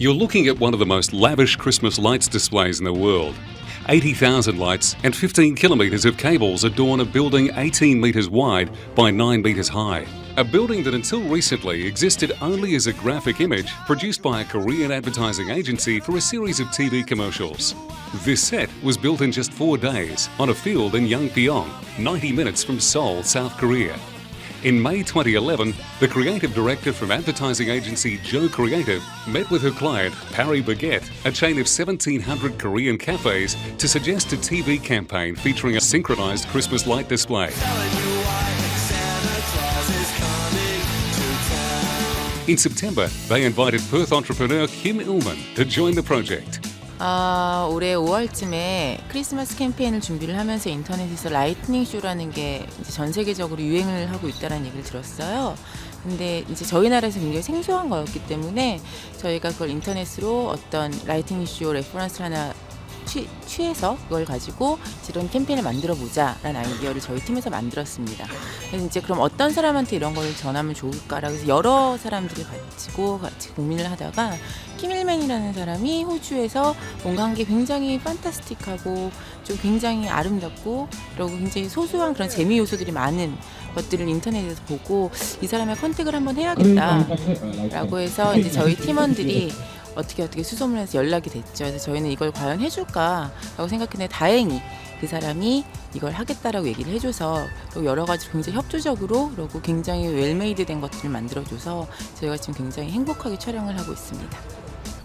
You're looking at one of the most lavish Christmas lights displays in the world. 80,000 lights and 15 kilometres of cables adorn a building 18 metres wide by 9 metres high. A building that until recently existed only as a graphic image produced by a Korean advertising agency for a series of TV commercials. This set was built in just 4 days on a field in Yangpyeong, 90 minutes from Seoul, South Korea. In May 2011, the creative director from advertising agency Joe Creative met with her client, Paris Baguette, a chain of 1,700 Korean cafes, to suggest a TV campaign featuring a synchronised Christmas light display. In September, they invited Perth entrepreneur Kym Illman to join the project. 올해 5월쯤에 크리스마스 캠페인을 준비를 하면서 인터넷에서 라이트닝 쇼라는 게 이제 전 세계적으로 유행을 하고 있다는 얘기를 들었어요. 근데 이제 저희 나라에서 굉장히 생소한 거였기 때문에 저희가 그걸 인터넷으로 어떤 라이트닝 쇼 레퍼런스를 하나 취해서 그걸 가지고 이런 캠페인을 만들어 보자라는 아이디어를 저희 팀에서 만들었습니다. 그래서 이제 그럼 어떤 사람한테 이런 걸 전하면 좋을까라 그래서 여러 사람들이 가지고 같이 고민을 하다가 키밀맨이라는 사람이 호주에서 뭔가 한 게 굉장히 판타스틱하고 좀 굉장히 아름답고 그리고 굉장히 소소한 그런 재미 요소들이 많은 것들을 인터넷에서 보고 이 사람의 컨택을 한번 해야겠다라고 해서 이제 저희 팀원들이 어떻게 수소문을 해서 연락이 됐죠. 그래서 저희는 이걸 과연 해줄까라고 생각했는데 다행히 그 사람이 이걸 하겠다라고 얘기를 해줘서 여러 가지 굉장히 협조적으로 그리고 굉장히 웰메이드 된 것들을 만들어줘서 저희가 지금 굉장히 행복하게 촬영을 하고 있습니다.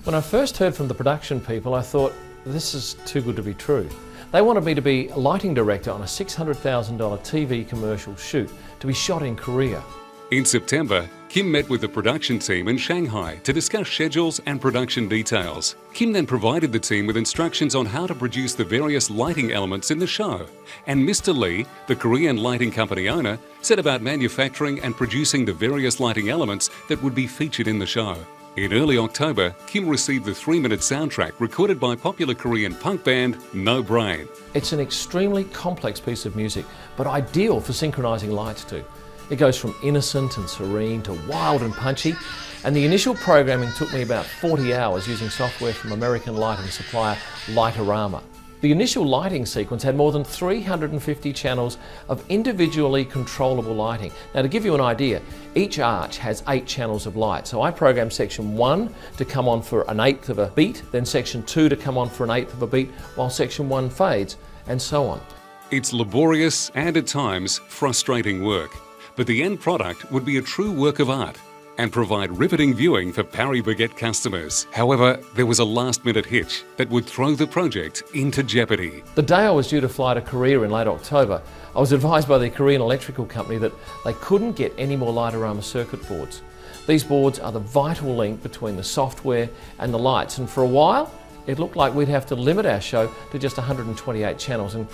When I first heard from the production people, I thought, this is too good to be true. They wanted me to be a lighting director on a $600,000 TV commercial shoot to be shot in Korea. In September, Kym met with the production team in Shanghai to discuss schedules and production details. Kym then provided the team with instructions on how to produce the various lighting elements in the show. And Mr. Lee, the Korean lighting company owner, set about manufacturing and producing the various lighting elements that would be featured in the show. In early October, Kym received the 3-minute soundtrack recorded by popular Korean punk band No Brain. It's an extremely complex piece of music, but ideal for synchronising lights to. It goes from innocent and serene to wild and punchy, and the initial programming took me about 40 hours using software from American lighting supplier Lightorama. The initial lighting sequence had more than 350 channels of individually controllable lighting. Now, to give you an idea, each arch has 8 channels of light. So I programmed section 1 to come on for 1/8 of a beat, then section 2 to come on for 1/8 of a beat, while section 1 fades, and so on. It's laborious and at times frustrating work, but the end product would be a true work of art and provide riveting viewing for Paris Baguette customers. However, there was a last-minute hitch that would throw the project into jeopardy. The day I was due to fly to Korea in late October, I was advised by the Korean electrical company that they couldn't get any more Lightorama circuit boards. These boards are the vital link between the software and the lights, and for a while, it looked like we'd have to limit our show to just 128 channels, and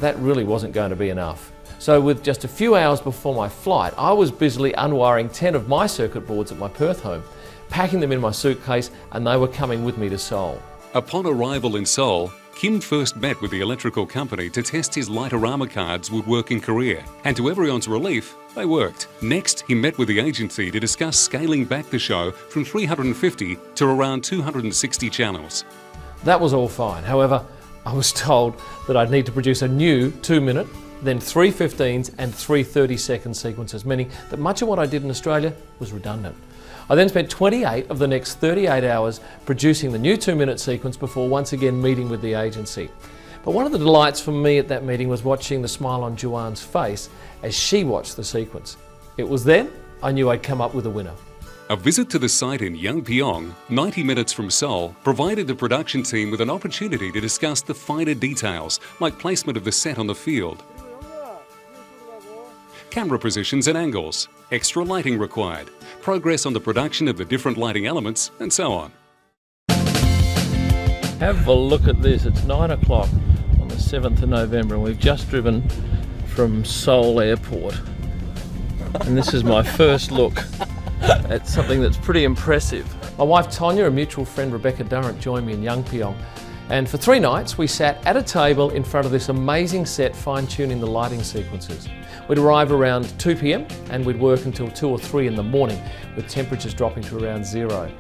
that really wasn't going to be enough. So with just a few hours before my flight, I was busily unwiring 10 of my circuit boards at my Perth home, packing them in my suitcase, and they were coming with me to Seoul. Upon arrival in Seoul, Kym first met with the electrical company to test his Lightorama cards would work in Korea, and to everyone's relief, they worked. Next, he met with the agency to discuss scaling back the show from 350 to around 260 channels. That was all fine. However, I was told that I'd need to produce a new 2-minute, then 3 15s and 3 30-second sequences, meaning that much of what I did in Australia was redundant. I then spent 28 of the next 38 hours producing the new 2-minute sequence before once again meeting with the agency. But one of the delights for me at that meeting was watching the smile on Juan's face as she watched the sequence. It was then I knew I'd come up with a winner. A visit to the site in Yangpyeong, 90 minutes from Seoul, provided the production team with an opportunity to discuss the finer details, like placement of the set on the field, camera positions and angles, extra lighting required, progress on the production of the different lighting elements, and so on. Have a look at this. It's 9 o'clock on the 7th of November and we've just driven from Seoul Airport. And this is my first look at something that's pretty impressive. My wife Tonya and mutual friend Rebecca Durrant joined me in Yangpyeong. And for 3 nights we sat at a table in front of this amazing set fine-tuning the lighting sequences. We'd arrive around 2 p.m. and we'd work until 2 or 3 in the morning with temperatures dropping to around 0.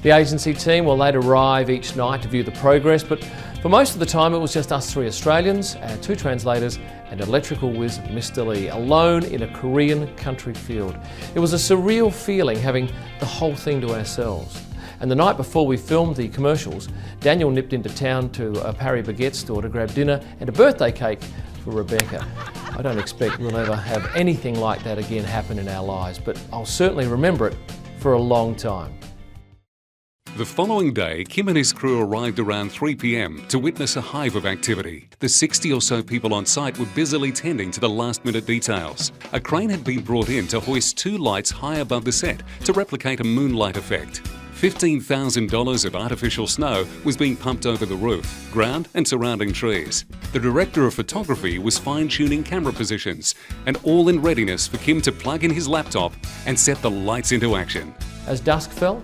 The agency team, well, they'd arrive each night to view the progress, but for most of the time it was just us 3 Australians, our 2 translators and electrical whiz Mr. Lee, alone in a Korean country field. It was a surreal feeling having the whole thing to ourselves. And the night before we filmed the commercials, Daniel nipped into town to a Paris Baguette store to grab dinner and a birthday cake for Rebecca. I don't expect we'll ever have anything like that again happen in our lives, but I'll certainly remember it for a long time. The following day, Kym and his crew arrived around 3 p.m. to witness a hive of activity. The 60 or so people on site were busily tending to the last-minute details. A crane had been brought in to hoist 2 lights high above the set to replicate a moonlight effect. $15,000 of artificial snow was being pumped over the roof, ground and surrounding trees. The director of photography was fine-tuning camera positions, and all in readiness for Kym to plug in his laptop and set the lights into action. As dusk fell,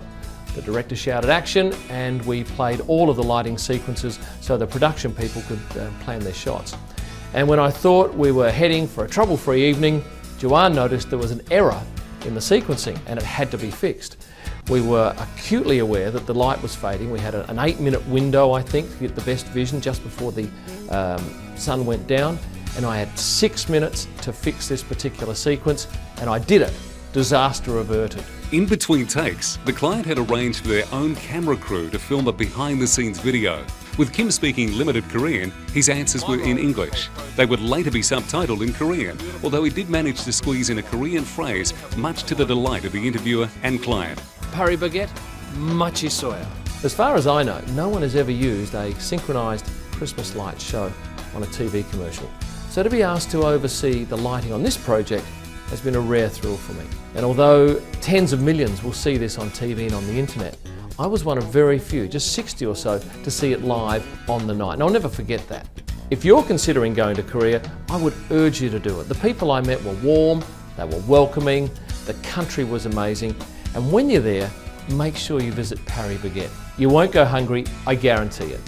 the director shouted action and we played all of the lighting sequences so the production people could plan their shots. And when I thought we were heading for a trouble-free evening, Joanne noticed there was an error in the sequencing and it had to be fixed. We were acutely aware that the light was fading. We had an 8-minute window, I think, to get the best vision just before the sun went down, and I had 6 minutes to fix this particular sequence, and I did it. Disaster averted. In between takes, the client had arranged for their own camera crew to film a behind-the-scenes video. With Kym speaking limited Korean, his answers were in English. They would later be subtitled in Korean, although he did manage to squeeze in a Korean phrase, much to the delight of the interviewer and client. Paris Baguette, machi soya. As far as I know, no one has ever used a synchronised Christmas light show on a TV commercial. So to be asked to oversee the lighting on this project has been a rare thrill for me. And although tens of millions will see this on TV and on the internet, I was one of very few, just 60 or so, to see it live on the night. And I'll never forget that. If you're considering going to Korea, I would urge you to do it. The people I met were warm, they were welcoming, the country was amazing, and when you're there, make sure you visit Paris Baguette. You won't go hungry, I guarantee it.